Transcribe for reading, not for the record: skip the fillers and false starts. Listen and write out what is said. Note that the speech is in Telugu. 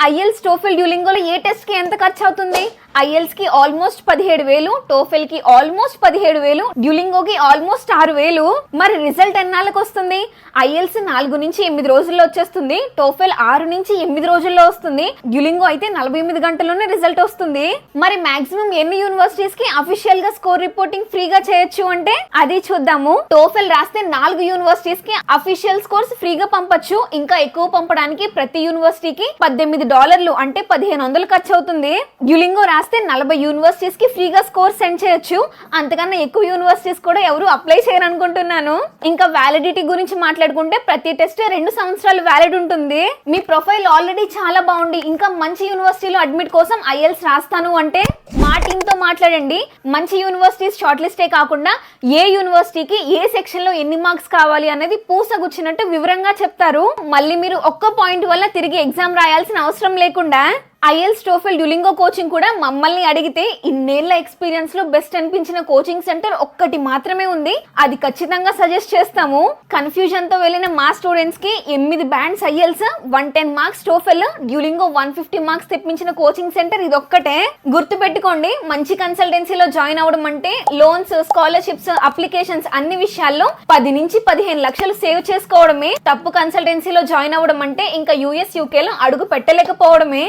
ఐఎల్స్ టోఫెల్ డ్యూలింగోలో ఏ టెస్ట్ కి ఎంత ఖర్చు అవుతుంది? ఐఎల్స్ కి ఆల్మోస్ట్ 17,000, టోఫెల్ కి ఆల్మోస్ట్ 17,000, డ్యూలింగోకి ఆల్మోస్ట్ 6,000. మరి రిజల్ట్ ఎన్నాళ్ళకి వస్తుంది? ఐఎల్స్ 4 నుంచి 8 రోజుల్లో వచ్చేస్తుంది, టోఫెల్ 6 నుంచి 8 రోజుల్లో వస్తుంది, డ్యూలింగో అయితే 48 గంటల్లోనే రిజల్ట్ వస్తుంది. మరి మాక్సిమం ఎన్ని యూనివర్సిటీస్ కి అఫీషియల్ గా స్కోర్ రిపోర్టింగ్ ఫ్రీగా చేయొచ్చు అంటే అది చూద్దాము. టోఫెల్ రాస్తే 4 యూనివర్సిటీస్ కి అఫీషియల్ స్కోర్స్ ఫ్రీగా పంపొచ్చు. ఇంకా ఎక్కువ పంపడానికి ప్రతి యూనివర్సిటీకి $18 అంటే 1,500 ఖర్చు అవుతుంది. డ్యూలింగో రాస్తే 40 యూనివర్సిటీస్ కి ఫ్రీగా స్కోర్ సెండ్ చేయొచ్చు. అంతకన్నా ఎక్కువ యూనివర్సిటీస్ కూడా ఎవరు అప్లై చేయరనుకుంటున్నాను. ఇంకా వ్యాలిడిటీ గురించి మాట్లాడుకుంటే ప్రతి టెస్ట్ 2 సంవత్సరాలు వ్యాలిడ్ ఉంటుంది. మీ ప్రొఫైల్ ఆల్రెడీ చాలా బాగుండి ఇంకా మంచి యూనివర్సిటీలో అడ్మిట్ కోసం ఐఎల్స్ రాస్తాను అంటే మా టీమ్ తో మాట్లాడండి. మంచి యూనివర్సిటీస్ షార్ట్ లిస్టే కాకుండా ఏ యూనివర్సిటీకి ఏ సెక్షన్ లో ఎన్ని మార్క్స్ కావాలి అనేది పూసగుచ్చినట్టు వివరంగా చెప్తారు. మళ్ళీ మీరు ఒక్క పాయింట్ వల్ల తిరిగి ఎగ్జామ్ రాయాల్సిన అవసరం లేకుండా ఐఎల్స్ టోఫెల్ డ్యూలింగో కోచింగ్ కూడా మమ్మల్ని అడిగితే ఇన్నేళ్ల ఎక్స్పీరియన్స్ లో బెస్ట్ అనిపించిన కోచింగ్ సెంటర్ ఒక్కటి మాత్రమే ఉంది. అది ఖచ్చితంగా సజెస్ట్ చేస్తాము. కన్ఫ్యూజన్ తో వెళ్ళిన మా స్టూడెంట్స్ కి 8 bands IELTS, 110 marks TOEFL, Duolingo 150 marks తెప్పించిన కోచింగ్ సెంటర్ ఇదొక్కటే. గుర్తు పెట్టుకోండి, మంచి కన్సల్టెన్సీలో జాయిన్ అవడం అంటే లోన్స్, స్కాలర్షిప్స్, అప్లికేషన్స్ అన్ని విషయాల్లో 10 నుంచి 15 లక్షలు సేవ్ చేసుకోవడమే. తప్పు కన్సల్టెన్సీలో జాయిన్ అవడం అంటే ఇంకా US UK లో అడుగు పెట్టలేకపోవడమే.